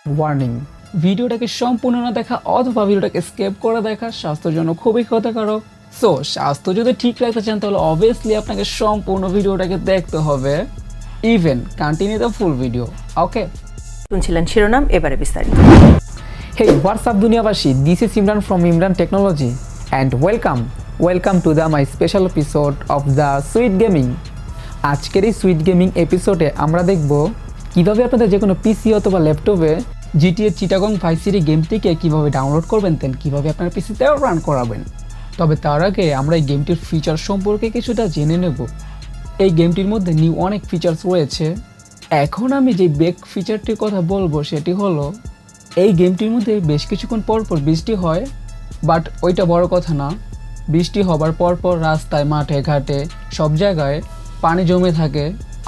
Warning, ভিডিওটাকে সম্পূর্ণ না দেখা অথবা ভিডিওটাকে স্কিপ করে দেখা স্বাস্থ্যের জন্য খুবই ক্ষতিকারক। সো স্বাস্থ্য যদি ঠিক রাখতে চান তাহলে অবভিয়াসলি আপনাকে সম্পূর্ণ ভিডিওটাকে দেখতে হবে, even continue the full video. Okay, শুনছিলেন শিরোনাম, এবারে বিস্তারিত। Hey, what's up দুনিয়াবাসী? This is Imran from Imran Technology and welcome to my special episode of the Sweet Gaming. আজকের এই সুইট গেমিং এপিসোডে আমরা দেখব কিভাবে আপনাদের যে কোনো পিসি অথবা ল্যাপটপে GTA চিটাগং ভাইস সিটি গেমটিকে কিভাবে ডাউনলোড করবেন, দেন কিভাবে আপনার পিসিতেও রান করাবেন। তবে তার আগে আমরা এই গেমটির ফিচার সম্পর্কে কিছুটা জেনে নেব। এই গেমটির মধ্যে নিউ অনেক ফিচার্স রয়েছে। এখন আমি যে বেক ফিচারটির কথা বলবো সেটি হলো এই গেমটির মধ্যে বেশ কিছুক্ষণ পরপর বৃষ্টি হয়, বাট ওইটা বড় কথা না। বৃষ্টি হবার পরপর রাস্তায়, মাঠে ঘাটে সব জায়গায় পানি জমে থাকে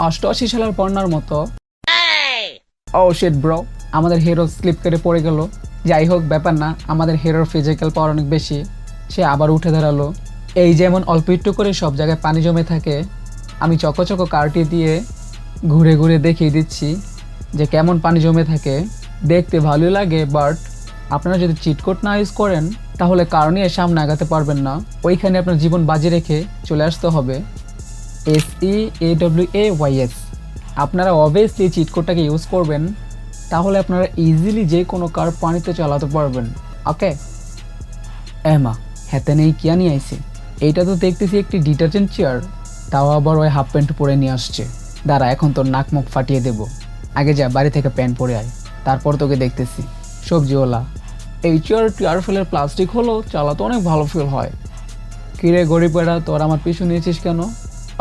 88 সালের বন্যার মতো। ও শিট ব্রো, আমাদের হিরো স্লিপ কেটে পড়ে গেল। যাই হোক, ব্যাপার না, আমাদের হিরোর ফিজিক্যাল পাওয়ার অনেক বেশি, সে আবার উঠে দাঁড়ালো। এই যেমন অল্প একটু করে সব জায়গায় পানি জমে থাকে, আমি চকো কারটি দিয়ে ঘুরে ঘুরে দেখিয়ে দিচ্ছি যে কেমন পানি জমে থাকে। দেখতে ভালোই লাগে, বাট আপনারা যদি চিট কোড না ইউজ করেন তাহলে কারণে সামনে আগাতে পারবেন না। ওইখানে আপনার জীবন বাজি রেখে চলে আসতে হবে। SEAWAYS, আপনারা অবভিয়াসলি চিট কোডটাকে ইউজ করবেন, তাহলে আপনারা ইজিলি যে কোনো কার পানিতে চালাতে পারবেন। ওকে, এমা হাতে নেই কিয়া নিয়ে আইছে। এইটা তো দেখতেছি একটি ডিটারজেন্ট চেয়ার, তাও আবার ওই হাফ প্যান্ট পরে নিয়ে আসছে। দাঁড়া, এখন তোর নাক মুখ ফাটিয়ে দেবো। আগে যা বাড়ি থেকে প্যান্ট পরে আয়, তারপর তোকে দেখতেছি। সবজিওয়ালা, এই চেয়ারটি আরফেলের প্লাস্টিক হলো, চালাতে অনেক ভালো ফিল হয়। কিরে গরিবেরা, তোর আমার পিছু নিয়েছিস কেন?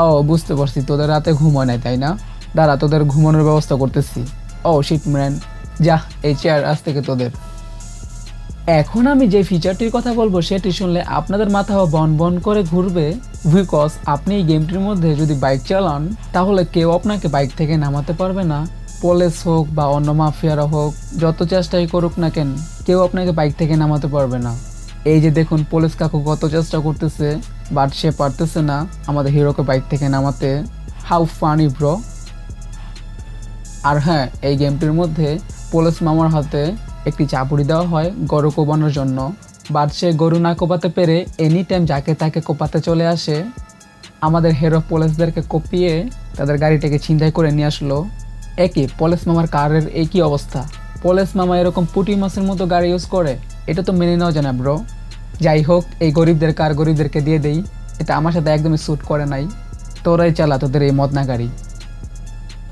ও বুঝতে পারছি, তোদের রাতে ঘুম হয় নাই তাই না? দাঁড়া, তোদের ঘুমানোর ব্যবস্থা করতেছি। ও শিট ম্যান, যা, এই চেয়ার আজ থেকে তোদের। এখন আমি যে ফিচারটির কথা বলবো সেটি শুনলে আপনাদের মাথা বন বন করে ঘুরবে, বিকজ আপনি এই গেমটির মধ্যে যদি বাইক চালান তাহলে কেউ আপনাকে বাইক থেকে নামাতে পারবে না। পুলিশ হোক বা অন্য মাফিয়ারা হোক, যত চেষ্টাই করুক না কেন, কেউ আপনাকে বাইক থেকে নামাতে পারবে না। এই যে দেখুন, পুলিশ কাকু কত চেষ্টা করতেছে, বাট সে পারতেছে না আমাদের হিরোকে বাইক থেকে নামাতে। How funny bro. আর হ্যাঁ, এই গেমটির মধ্যে পুলিশ মামার হাতে একটি চাপুরি দেওয়া হয় গরু কোপানোর জন্য, বাট সে গরু না কোপাতে পেরে এনি টাইম যাকে তাকে কোপাতে চলে আসে। আমাদের হিরো পুলিশদেরকে কোপিয়ে তাদের গাড়িটাকে ছিনতাই করে নিয়ে আসলো। একই পুলিশ মামার কারের এই কী অবস্থা? পুলিশ মামা এরকম পুঁটি মাছের মতো গাড়ি ইউজ করে? এটা তো মেনে নেওয়া যায় না ব্রো। যাই হোক, এই গরিবদের কার গরিবদেরকে দিয়ে দেই, এটা আমার সাথে একদমই স্যুট করে নাই। তোরাই চালা তোদের এই মদনা গাড়ি।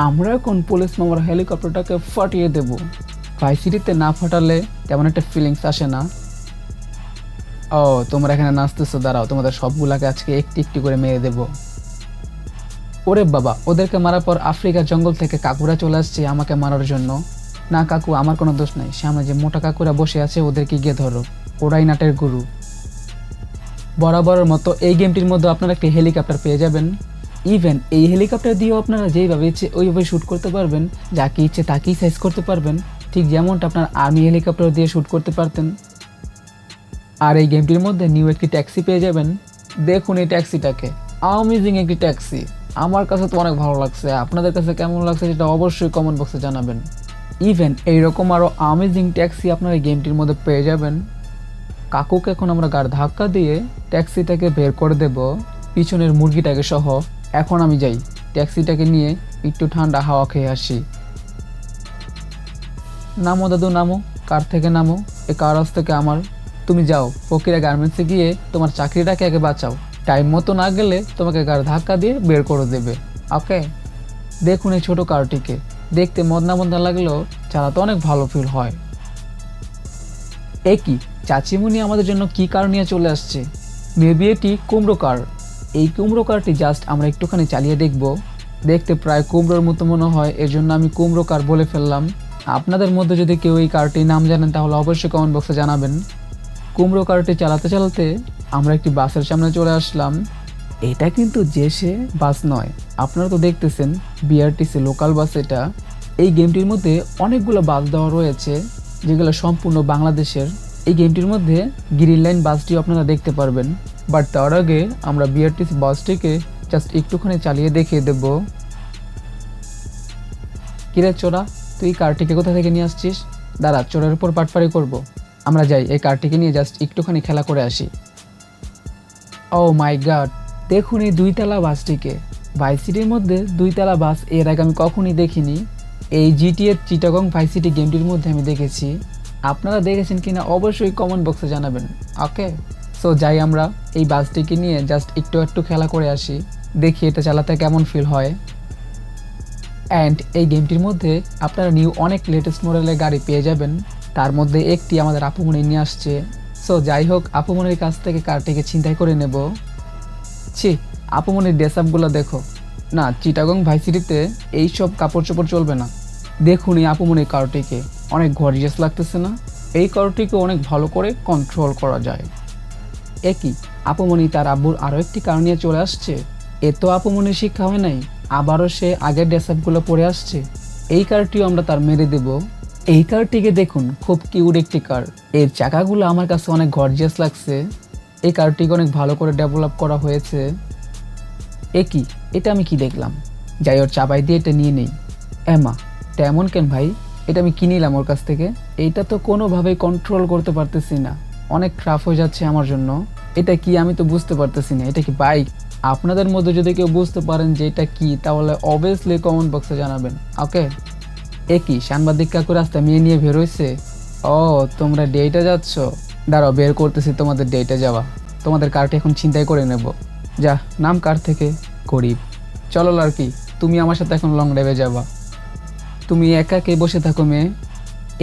আমরা এখন পুলিশ মামার হেলিকপ্টারটাকে ফাটিয়ে দেব। ভাইস সিটিতে না ফাটালে তেমন একটা ফিলিংস আসে না। ও তোমরা এখানে নাচতেছো, দাঁড়াও, তোমাদের সবগুলাকে আজকে একটি একটি করে মেরে দেব। ওরে বাবা, ওদেরকে মারার পর আফ্রিকার জঙ্গল থেকে কাকুরা চলে আসছে আমাকে মারার জন্য। না কাকু, আমার কোনো দোষ নাই, সামনে যে মোটা কাকুরা বসে আছে ওদেরকে গিয়ে ধরো, ওরাই নাটের গুরু। বরাবরের মতো এই গেমটির মধ্যে আপনারা একটি হেলিকপ্টার পেয়ে যাবেন। ইভেন এই হেলিকপ্টার দিয়েও আপনারা যেইভাবে ইচ্ছে ওইভাবে শ্যুট করতে পারবেন, যাকে ইচ্ছে তাকেই সাইজ করতে পারবেন, ঠিক যেমনটা আপনার আর্মি হেলিকপ্টার দিয়ে শ্যুট করতে পারতেন। আর এই গেমটির মধ্যে নিউ একটি ট্যাক্সি পেয়ে যাবেন। দেখুন এই ট্যাক্সিটাকে, অ্যামেজিং একটি ট্যাক্সি। আমার কাছে তো অনেক ভালো লাগছে, আপনাদের কাছে কেমন লাগছে সেটা অবশ্যই কমেন্ট বক্সে জানাবেন। ইভেন এইরকম আরও অ্যামেজিং ট্যাক্সি আপনারা এই গেমটির মধ্যে পেয়ে যাবেন। কাকুকে এখন আমরা গাড় ধাক্কা দিয়ে ট্যাক্সিটাকে বের করে দেব, পিছনের মুরগিটাকে সহ। এখন আমি যাই ট্যাক্সিটাকে নিয়ে একটু ঠান্ডা হাওয়া খেয়ে আসি। নামো দাদু, নামো, কার থেকে নামো, এ কার আজ থেকে আমার। তুমি যাও ফকিরা গার্মেন্টসে গিয়ে তোমার চাকরিটাকে আগে বাঁচাও, টাইম মতো না গেলে তোমাকে গাড় ধাক্কা দিয়ে বের করে দেবে। ওকে, দেখুন এই ছোটো কারটিকে, দেখতে মদনা মদনা লাগলেও চালাতে অনেক ভালো ফিল হয়। একই চাচিমুনি আমাদের জন্য কি কার নিয়ে চলে আসছে? মেবি এটি কুমড়ো কার। এই কুমড়ো কারটি জাস্ট আমরা একটুখানি চালিয়ে দেখব। দেখতে প্রায় কুমড়োর মতো মনে হয়, এর জন্য আমি কুমড়ো কার বলে ফেললাম। আপনাদের মধ্যে যদি কেউ এই কারটির নাম জানেন তাহলে অবশ্যই কমেন্ট বক্সে জানাবেন। কুমড়ো কারটি চালাতে চালাতে আমরা একটি বাসের সামনে চলে আসলাম। এটা কিন্তু জেসে বাস নয়, আপনারা তো দেখতেছেন বিআরটিসি লোকাল বাস এটা। এই গেমটির মধ্যে অনেকগুলো বাস দেওয়া রয়েছে যেগুলো সম্পূর্ণ বাংলাদেশের। এই গেমটির মধ্যে গ্রিন লাইন বাসটিও আপনারা দেখতে পারবেন, বাট তার আগে আমরা বিআরটিসি বাসটিকে জাস্ট একটুখানি চালিয়ে দেখিয়ে দেব। কিরে চোরা, তুই কারটিকে কোথা থেকে নিয়ে আসছিস? দাঁড়া, চোরের উপর পাটপাড়ি করব। আমরা যাই, এই কারটিকে নিয়ে জাস্ট একটুখানি খেলা করে আসি। ও মাই গড, দেখুন এই দুইতলা বাসটিকে। ভাইস সিটির মধ্যে দুইতলা বাস এর আগে আমি কখনই দেখিনি। এই জিটিএ চিটাগং ভাইস সিটি গেমটির মধ্যে আমি দেখেছি। আপনারা দেখেছেন কিনা অবশ্যই কমেন্ট বক্সে জানাবেন। ওকে, সো যাই আমরা এই বাসটিকে নিয়ে জাস্ট একটু খেলা করে আসি, দেখি এটা চালাতে কেমন ফিল হয়। অ্যান্ড এই গেমটির মধ্যে আপনারা নিউ অনেক লেটেস্ট মডেলের গাড়ি পেয়ে যাবেন। তার মধ্যে একটি আমাদের আপুমনি নিয়ে আসছে। সো যাই হোক, আপুমনির কাছ থেকে কারটিকে ছিনতাই করে নেব। ছি, আপুমনির ড্রেসআপগুলো দেখো না, চিটাগং ভাইস সিটিতে এইসব কাপড় চোপড় চলবে না। দেখুন এই আপুমনির কারটিকে, অনেক গর্জিয়াস লাগতেছে না? এই কারটিকে অনেক ভালো করে কন্ট্রোল করা যায়। একই আপুমনি তার আব্বুর আরও একটি কার নিয়ে চলে আসছে। এ তো আপুমনির শিক্ষা হয় নাই, আবারও সে আগের ড্রেসআপগুলো পরে আসছে। এই কারটিও আমরা তার মেরে দেব। এই কারটিকে দেখুন, খুব কিউট একটি কার। এর চাকাগুলো আমার কাছে অনেক গর্জিয়াস লাগছে। এই কারটিকে অনেক ভালো করে ডেভেলপ করা হয়েছে। একই, এটা আমি কি দেখলাম? যাই, ওর চাপাই দিয়ে এটা নিয়ে নেই। এমা, তেমন কেন ভাই? এটা আমি কিনিলাম ওর কাছ থেকে। এইটা তো কোনোভাবেই কন্ট্রোল করতে পারতেছি না, অনেক খারাপ হয়ে যাচ্ছে আমার জন্য। এটা কি আমি তো বুঝতে পারতেছি না, এটা কি বাইক? আপনাদের মধ্যে যদি কেউ বুঝতে পারেন যে এটা কি, তাহলে অবভিয়াসলি কমেন্ট বক্সে জানাবেন। ওকে, একই সাংবাদিক কাকু রাস্তা মেয়ে নিয়ে বেরোইছে। ও, তোমরা ডেটে যাচ্ছ? দাঁড়াও, বের করতেছি তোমাদের ডেটে যাওয়া। তোমাদের কারটি এখন ছিনতাই করে নেব। যা, নাম কার থেকে। গরিব, চলো লাড়কি, তুমি আমার সাথে এখন লং ড্রাইভে যাবা। তুমি একা কে বসে থাকো মেয়ে।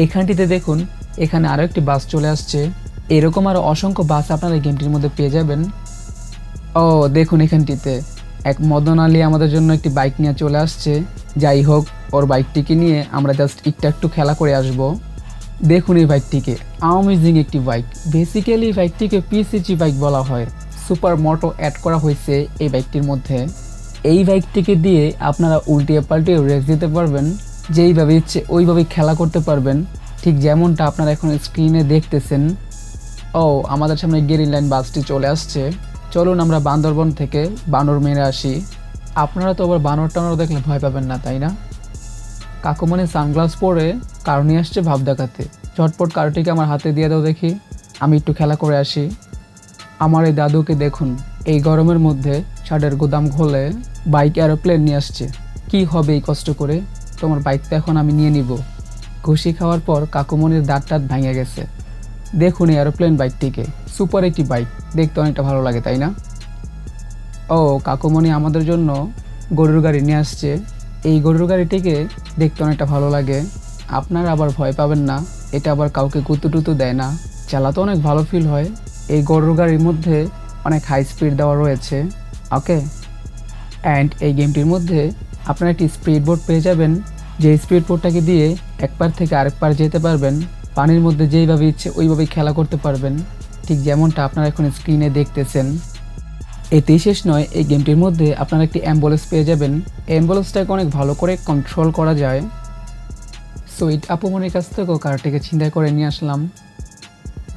এখানটিতে দেখুন, এখানে আরও একটি বাস চলে আসছে। এরকম আরও অসংখ্য বাস আপনারা এই গেমটির মধ্যে পেয়ে যাবেন। ও দেখুন, এখানটিতে এক মদন আলী আমাদের জন্য একটি বাইক নিয়ে চলে আসছে। যাই হোক, ওর বাইকটিকে নিয়ে আমরা জাস্ট একটু খেলা করে আসব। দেখুন এই বাইকটিকে, অ্যামেজিং একটি বাইক। বেসিক্যালি এই বাইকটিকে পিসিজি বাইক বলা হয়। সুপার মোটো অ্যাড করা হয়েছে এই বাইকটির মধ্যে। এই বাইকটিকে দিয়ে আপনারা উল্টিয়ে পাল্টিয়ে রেস দিতে পারবেন, যেইভাবে ইচ্ছে ওইভাবেই খেলা করতে পারবেন, ঠিক যেমনটা আপনারা এখন স্ক্রিনে দেখতেছেন। ও, আমাদের সামনে গ্রিন লাইন বাসটি চলে আসছে। চলুন আমরা বান্দরবন থেকে বানর মেরে আসি। আপনারা তো আবার বানর টানর দেখলে ভয় পাবেন না, তাই না? কাকুমনি সানগ্লাস পরে কার নিয়ে আসছে ভাব দেখাতে। ঝটপট কারটিকে আমার হাতে দিয়ে দাও দেখি, আমি একটু খেলা করে আসি। আমার এই দাদুকে দেখুন, এই গরমের মধ্যে ছাদের গুদাম খোলে বাইক এরোপ্লেন নিয়ে আসছে। কি হবে এই কষ্ট করে? তোমার বাইকটা এখন আমি নিয়ে নিব। ঘুষি খাওয়ার পর কাকুমনির দাঁত টাত ভেঙে গেছে। দেখুন এই এরোপ্লেন বাইকটিকে, সুপার একটি বাইক, দেখতে অনেকটা ভালো লাগে, তাই না? ও, কাকুমনি আমাদের জন্য গরুর গাড়ি নিয়ে আসছে। এই গরুর গাড়িটিকে দেখতে অনেকটা ভালো লাগে। আপনারা আবার ভয় পাবেন না, এটা আবার কাউকে কুতুটুতু দেয় না, চালাতে অনেক ভালো ফিল হয়। এই গরুর গাড়ির মধ্যে অনেক হাই স্পিড দেওয়া রয়েছে। ওকে, অ্যান্ড এই গেমটির মধ্যে আপনারা একটি স্পিড বোট পেয়ে যাবেন, যে স্পিড বোটটাকে দিয়ে এক পার থেকে আরেক পার যেতে পারবেন। পানির মধ্যে যেইভাবে ইচ্ছে ওইভাবেই খেলা করতে পারবেন, ঠিক যেমনটা আপনারা এখন স্ক্রিনে দেখতেছেন। এতেই শেষ নয়, এই গেমটির মধ্যে আপনারা একটি অ্যাম্বুলেন্স পেয়ে যাবেন। অ্যাম্বুলেন্সটাকে অনেক ভালো করে কন্ট্রোল করা যায়। সুইট আপুমনির কাছ থেকেও কারটিকে ছিনতাই করে নিয়ে আসলাম।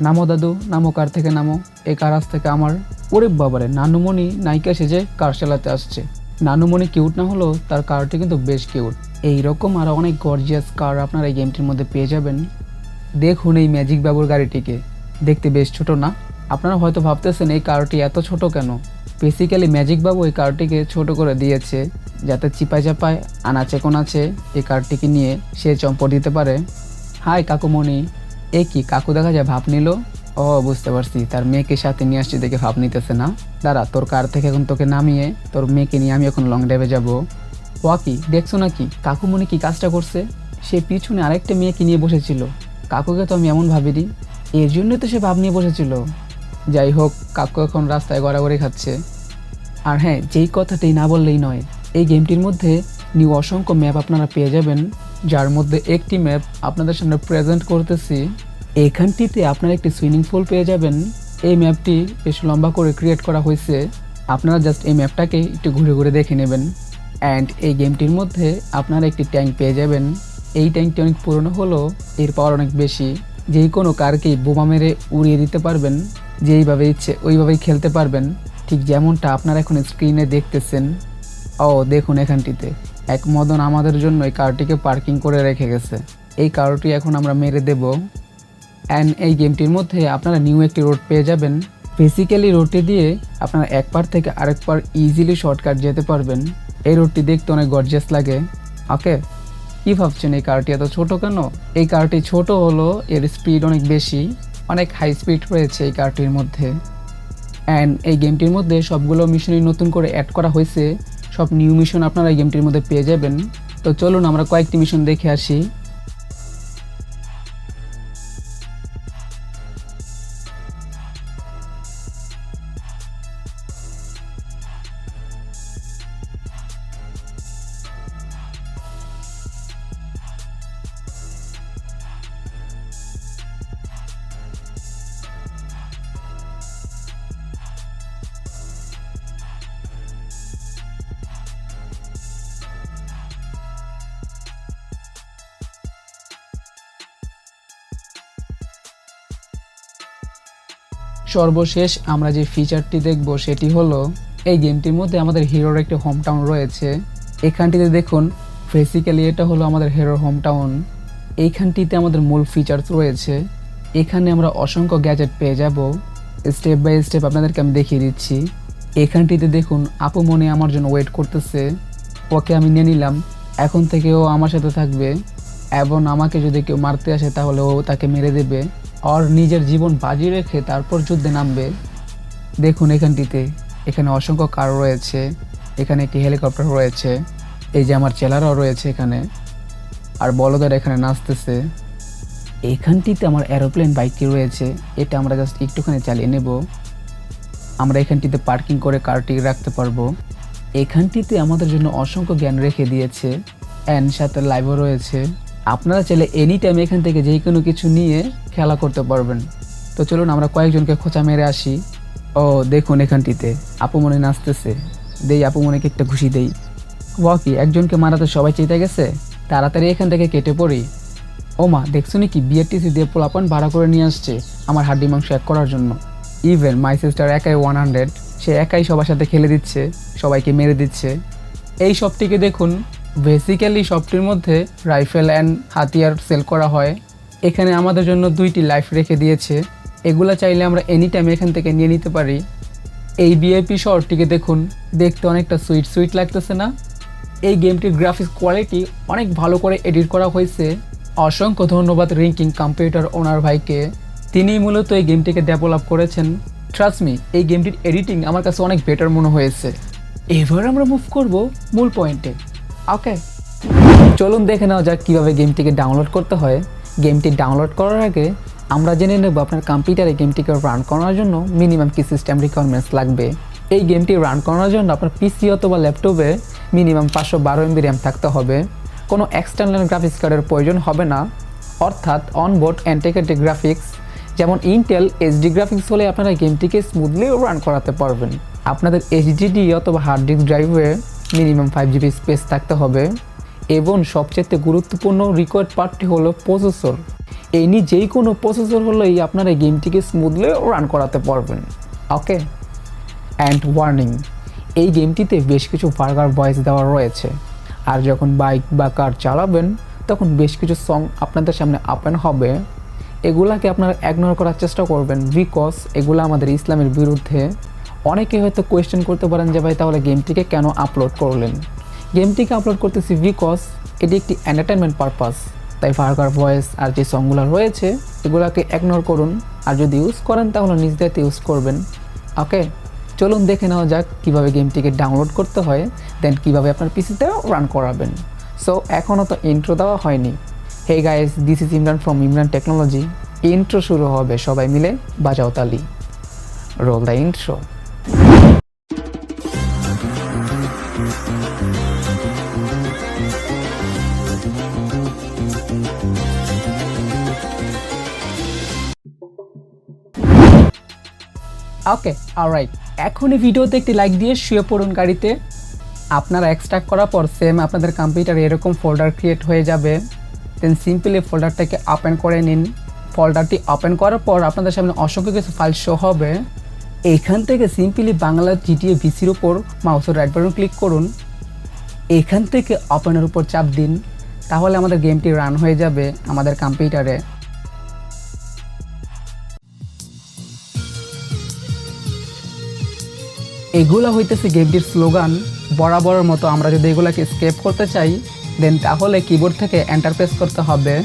নামো দাদু, নামো কার থেকে নামো, এই কার আজ থেকে আমার। ওরে বাবারে, নানুমণি নায়িকা সেজে কার চালাতে আসছে। নানুমণি কিউট না হলেও তার কারটি কিন্তু বেশ কিউট। এইরকম আরও অনেক গর্জিয়াস কার আপনারা এই গেমটির মধ্যে পেয়ে যাবেন। দেখুন এই ম্যাজিক বাবুর গাড়িটিকে, দেখতে বেশ ছোট না? আপনারা হয়তো ভাবতেছেন এই কারটি এত ছোট কেন। বেসিক্যালি ম্যাজিক বাবু এই কারটিকে ছোট করে দিয়েছে, যাতে চিপায় চাপায় আনাচে কোনাচে এই কারটিকে নিয়ে সে চম্পট দিতে পারে। হাই কাকুমণি। এ কি, কাকু দেখা যায় ভাব নিল। ও, বুঝতে পারছি, তার মেয়েকে সাথে নিয়ে আসছে দেখে ভাব নিতেছে না। দাঁড়া, তোর কার থেকে এখন তোকে নামিয়ে তোর মেয়েকে নিয়ে আমি এখন লং ড্রাইভে যাবো। ওয়াকি, দেখছো নাকি কাকুমণি কি কাজটা করছে? সে পিছনে আরেকটা মেয়েকে নিয়ে বসেছিল। কাকুকে তো আমি এমন ভাবিনি, এর জন্যই তো সে ভাব নিয়ে বসেছিল। যাই হোক, কাকু এখন রাস্তায় গড়াগড়ি খাচ্ছে। আর হ্যাঁ, যেই কথাটাই না বললেই নয়, এই গেমটির মধ্যে নিউ অসংখ্য ম্যাপ আপনারা পেয়ে যাবেন, যার মধ্যে একটি ম্যাপ আপনাদের সামনে প্রেজেন্ট করতেছি। এখানটিতে আপনারা একটি সুইমিং পুল পেয়ে যাবেন। এই ম্যাপটি বেশ লম্বা করে ক্রিয়েট করা হয়েছে, আপনারা জাস্ট এই ম্যাপটাকে একটু ঘুরে ঘুরে দেখে নেবেন। অ্যান্ড এই গেমটির মধ্যে আপনারা একটি ট্যাঙ্ক পেয়ে যাবেন। এই ট্যাঙ্কটি অনেক পুরনো হলেও এর পাওয়ার অনেক বেশি। যেই কোনো কারকেই বোমা মেরে উড়িয়ে দিতে পারবেন, যেইভাবে ইচ্ছে ওইভাবেই খেলতে পারবেন, ঠিক যেমনটা আপনারা এখন স্ক্রিনে দেখতেছেন। ও দেখুন, এখানটিতে এক মদন আমাদের জন্য এই কারটিকে পার্কিং করে রেখে গেছে। এই কারোটি এখন আমরা মেরে দেব। অ্যান্ড এই গেমটির মধ্যে আপনারা নিউ একটি রোড পেয়ে যাবেন। বেসিক্যালি রোডটি দিয়ে আপনারা এক পার থেকে আরেক পার ইজিলি শর্টকাট যেতে পারবেন। এই রোডটি দেখতে অনেক গর্জিয়াস লাগে। ওকে, কী ভাবছেন এই কারটি এত ছোট কেন? এই কারটি ছোট হলো এর স্পিড অনেক বেশি, অনেক হাই স্পিড রয়েছে এই কারটির মধ্যে। অ্যান্ড এই গেমটির মধ্যে সবগুলো মিশনই নতুন করে অ্যাড করা হয়েছে। সব নিউ মিশন আপনারা এই গেমটির মধ্যে পেয়ে যাবেন। তো চলুন আমরা কয়েকটি মিশন দেখে আসি। সর্বশেষ আমরা যে ফিচারটি দেখব সেটি হলো এই গেমটির মধ্যে আমাদের হিরোর একটি হোম টাউন রয়েছে। এখানটিতে দেখুন, বেসিক্যালি এটা হলো আমাদের হিরোর হোম টাউন। এইখানটিতে আমাদের মূল ফিচার্স রয়েছে। এখানে আমরা অসংখ্য গ্যাজেট পেয়ে যাব। স্টেপ বাই স্টেপ আপনাদেরকে আমি দেখিয়ে দিচ্ছি। এখানটিতে দেখুন, আপু মনে আমার জন্য ওয়েট করতেছে। ওকে আমি নিয়ে নিলাম। এখন থেকে ও আমার সাথে থাকবে এবং আমাকে যদি কেউ মারতে আসে তাহলে ও তাকে মেরে দেবে আর নিজের জীবন বাজি রেখে তারপর যুদ্ধে নামবে। দেখুন এখানে অসংখ্য কার রয়েছে। এখানে একটি হেলিকপ্টার রয়েছে। এই যে আমার চেলারাও রয়েছে এখানে, আর বলদের এখানে নাচতেছে। এখানটিতে আমার এরোপ্লেন বাইকটি রয়েছে। এটা আমরা জাস্ট একটুখানি চালিয়ে নেব। আমরা এখানটিতে পার্কিং করে কারটি রাখতে পারবো। এখানটিতে আমাদের জন্য অসংখ্য জ্ঞান রেখে দিয়েছে অ্যান্ড সাথে লাইভও রয়েছে। আপনারা চাইলে এনি টাইম এখান থেকে যে কোনো কিছু নিয়ে খেলা করতে পারবেন। তো চলুন আমরা কয়েকজনকে খোঁচা মেরে আসি। ও দেখুন, এখানটিতে আপুমনি নাচতেছে। দেই আপুমনিকে একটা ঘুষি দেই। ওয়াকি, একজনকে মারাতে সবাই চেতে গেছে। তাড়াতাড়ি এখান থেকে কেটে পড়ি। ও মা, দেখছো নাকি বিআরটিসি দিয়ে পোলাপান ভাড়া করে নিয়ে আসছে আমার হাড্ডি মাংস এক করার জন্য। ইভেন মাই সিস্টার একাই 100, সে একাই সবার সাথে খেলে দিচ্ছে, সবাইকে মেরে দিচ্ছে। এই শপটিকে দেখুন, বেসিক্যালি শপটির মধ্যে রাইফেল অ্যান্ড হাতিয়ার সেল করা হয়। এখানে আমাদের জন্য 2টি লাইফ রেখে দিয়েছে। এগুলা চাইলে আমরা এনি টাইম এখান থেকে নিয়ে নিতে পারি। এই ভিআইপি শহরটিকে দেখুন, দেখতে অনেকটা সুইট লাগতেছে না? এই গেমটির গ্রাফিক্স কোয়ালিটি অনেক ভালো করে এডিট করা হয়েছে। অসংখ্য ধন্যবাদ রিঙ্কিং কম্পিউটার ওনার ভাইকে। তিনি মূলত এই গেমটিকে ডেভেলপ করেছেন। ট্রাস্ট মি, এই গেমটির এডিটিং আমার কাছে অনেক বেটার মনে হয়েছে। এবার আমরা মুভ করব মূল পয়েন্টে। ওকে, চলুন দেখে নেওয়া যাক কীভাবে গেমটিকে ডাউনলোড করতে হয়। গেমটি ডাউনলোড করার আগে আমরা জেনে নেব আপনার কম্পিউটারে গেমটিকে রান করার জন্য মিনিমাম কি সিস্টেম রিকোয়ারমেন্টস লাগবে। এই গেমটি রান করার জন্য আপনার পিসি অথবা ল্যাপটপে মিনিমাম 512 MB র্যাম থাকতে হবে। কোনো এক্সটার্নাল গ্রাফিক্স কার্ডের প্রয়োজন হবে না, অর্থাৎ অনবোর্ড ইন্টিগ্রেটেড গ্রাফিক্স যেমন ইন্টেল এইচডি গ্রাফিক্স হলে আপনারা গেমটিকে স্মুথলি রান করাতে পারবেন। আপনাদের এইচডিডি অথবা হার্ড ডিস্ক ড্রাইভে মিনিমাম 5 GB স্পেস থাকতে হবে। এবং সবচেয়ে গুরুত্বপূর্ণ রিকোয়ার্ড পার্টটি হলো প্রসেসর। এনি যেই কোনো প্রসেসর হলেই আপনারা গেমটিকে স্মুথলি রান করাতে পারবেন। ওকে, অ্যান্ড ওয়ার্নিং, এই গেমটিতে বেশ কিছু ভার্গার ভয়েস দেওয়া রয়েছে। আর যখন বাইক বা কার চালাবেন তখন বেশ কিছু সং আপনাদের সামনে ওপেন হবে। এগুলাকে আপনারা ইগনোর করার চেষ্টা করবেন, বিকজ এগুলো আমাদের ইসলামের বিরুদ্ধে। অনেকে হয়তো কোয়েশ্চেন করতে পারেন যে ভাই তাহলে গেমটিকে কেন আপলোড করলেন? গেমটিকে আপলোড করতেছি বিকজ এটি একটি এন্টারটেনমেন্ট পারপাস। তাই ভার্গার ভয়েস আর যে সংগুলো রয়েছে এগুলোকে ইগনোর করুন। আর যদি ইউজ করেন তাহলে নিজ দায়িত্বে ইউজ করবেন। ওকে, চলুন দেখে নেওয়া যাক কীভাবে গেমটিকে ডাউনলোড করতে হয়, দেন কীভাবে আপনার পিসিতে রান করাবেন। সো এখনও তো ইন্ট্রো দেওয়া হয়নি। Hey guys, this is Imran from Imran technology. Intro শুরু হবে, সবাই মিলে বাজাও তালি। Roll the intro. Okay, alright, এখনই ভিডিওতে একটি লাইক দিয়ে শুয়ে পড়ুন গাড়িতে। আপনারা এক্সট্রাক্ট করার পর সেম আপনাদের কম্পিউটারে এরকম ফোল্ডার ক্রিয়েট হয়ে যাবে। দেন সিম্পলি ফোল্ডারটাকে ওপেন করে নিন। ফোল্ডারটি ওপেন করার পর আপনাদের সামনে অসংখ্য কিছু ফাইল শো হবে। এইখান থেকে সিম্পলি বাংলা জিটিএ ভিসির উপর মাউসের রাইট বাটন ক্লিক করুন। এখান থেকে ওপেনের উপর চাপ দিন। তাহলে আমাদের গেমটি রান হয়ে যাবে আমাদের কম্পিউটারে। এগুলা হইতেছে গেমটির স্লোগান। বরাবরের মতো আমরা যদি এগুলাকে স্কেপ করতে চাই দেন তাহলে কিবোর্ড থেকে এন্টার প্রেস করতে হবে।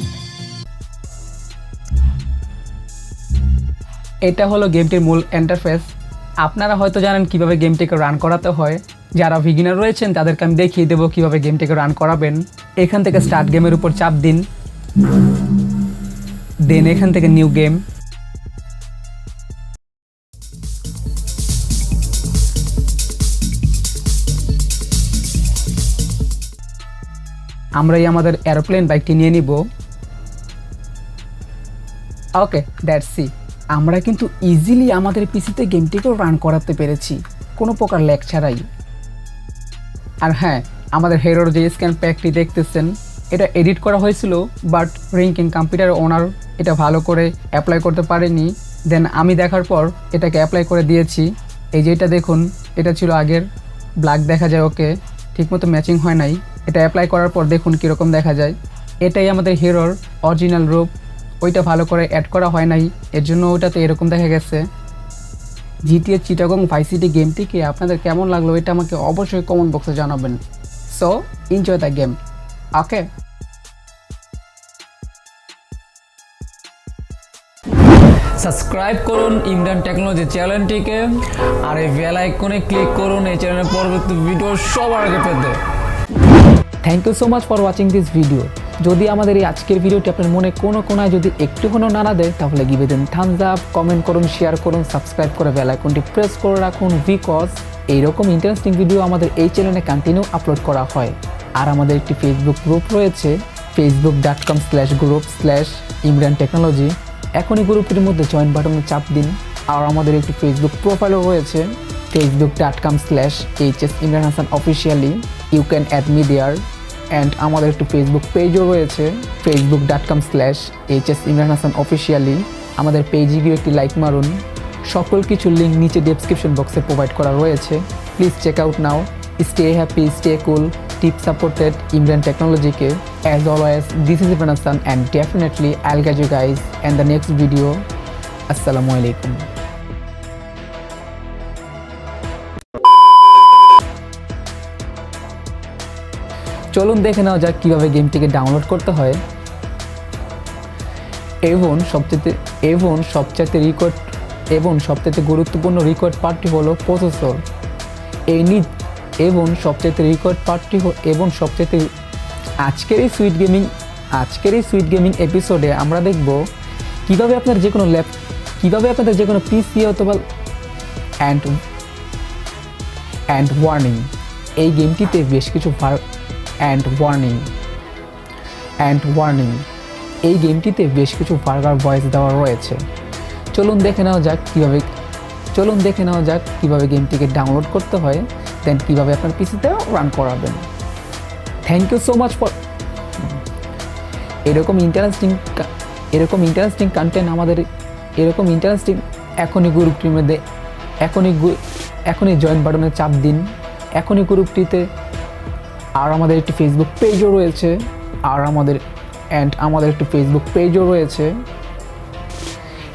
এটা হলো গেমটির মূল ইন্টারফেস। আপনারা হয়তো জানেন কিভাবে গেমটিকে রান করাতে হয়। যারা বিগিনার রয়েছেন তাদেরকে আমি দেখিয়ে দেবো কিভাবে গেমটিকে রান করাবেন। এখান থেকে স্টার্ট গেমের উপর চাপ দিন, দেন এখান থেকে নিউ গেম। আমরা এই আমাদের এরোপ্লেন বাইকটি নিয়ে নিব। ওকে, দ্যাটস সি। আমরা কিন্তু ইজিলি আমাদের পিসিতে গেমটিকেও রান করাতে পেরেছি কোনো প্রকার ল্যাগ ছাড়াই। আর হ্যাঁ, আমাদের হেরোর যে স্ক্যান প্যাকটি দেখতেছেন এটা এডিট করা হয়েছিল, বাট রিঙ্কিং কম্পিউটার ওনার এটা ভালো করে অ্যাপ্লাই করতে পারেনি। দেন আমি দেখার পর এটাকে অ্যাপ্লাই করে দিয়েছি। এই যে এটা দেখুন, এটা ছিল আগের, ব্ল্যাক দেখা যায়, ওকে ঠিকমতো ম্যাচিং হয় নাই। এটা অ্যাপ্লাই করার পর দেখুন কীরকম দেখা যায়। এটাই আমাদের হিরোর অরিজিনাল রূপ, ওইটা ভালো করে অ্যাড করা হয় নাই, এর জন্য ওইটাতে এরকম দেখা গেছে। জিটিএ চিটাগং ভাইস সিটি গেমটিকে আপনাদের কেমন লাগলো এটা আমাকে অবশ্যই কমেন্ট বক্সে জানাবেন। So enjoy the game. Okay, subscribe করুন ইমরান টেকনোলজি চ্যানেলটিকে, আর এই বেল আইকনে ক্লিক করুন এই চ্যানেলের পরবর্তী ভিডিও সবার আগে পেতে। Thank you so much for watching this video. যদি আমাদের এই আজকের ভিডিওটি আপনার মনে কোনো কোনায় যদি একটুখানিও নাড়া দেয় তাহলে গিভে দেন থামস আপ, কমেন্ট করুন, শেয়ার করুন, সাবস্ক্রাইব করে বেল আইকনটি প্রেস করে রাখুন, বিকজ এইরকম ইন্টারেস্টিং ভিডিও আমাদের এই চ্যানেলে কন্টিনিউ আপলোড করা হয়। আর আমাদের একটি ফেসবুক গ্রুপ রয়েছে, facebook.com/group/imran technology। এখনই গ্রুপটির মধ্যে জয়েন বাটনে চাপ দিন। আর আমাদের একটি ফেসবুক প্রোফাইলও রয়েছে, facebook.com/hsimranhasanofficially। You can add me there. And আমাদের একটি ফেসবুক পেজও রয়েছে, facebook.com/hsimranhasanofficially। আমাদের পেজে গিয়ে একটি লাইক মারুন। সকল কিছু লিঙ্ক নিচে ডেসক্রিপশন বক্সে প্রোভাইড করা রয়েছে। Please check out now. Stay happy, stay cool, keep supported Imran Technology-ke. As always, this is Imran Hassan, and definitely I'll catch you guys in the next video. Assalamu alaikum. চলুন দেখে নেওয়া যাক কীভাবে গেমটিকে download করতে হয়। সবচেয়ে গুরুত্বপূর্ণ required পার্টটি হলো প্রসেসর। আজকের এই সুইট গেমিং এপিসোডে আমরা দেখব কিভাবে আপনাদের যে কোনো পিসি অথবা অ্যান্ড ওয়ার্নিং এই গেমটিতে বেশ কিছু ভার্গার ভয়েস দেওয়া রয়েছে। চলুন দেখে নেওয়া যাক কীভাবে গেমটিকে ডাউনলোড করতে হয়, দেন কীভাবে আপনার পিসিতেও রান করাবেন। Thank you so much for এরকম ইন্টারেস্টিং কন্টেন্ট আমাদের এখনই গ্রুপটির মধ্যে এখনই জয়েন বাটনে চাপ দিন এখনই গ্রুপটিতে। আর আমাদের একটি ফেসবুক পেজও রয়েছে,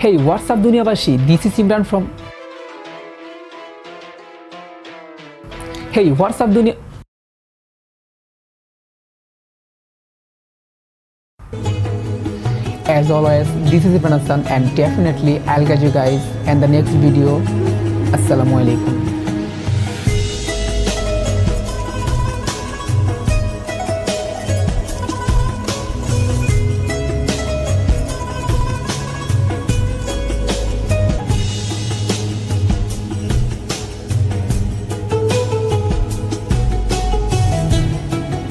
হেই হোয়াটসঅ্যাপ দুনিয়াবাসী, this is Imran from As always, this is Imran Hassan, and definitely I'll catch you guys in the next video. Assalamu alaikum.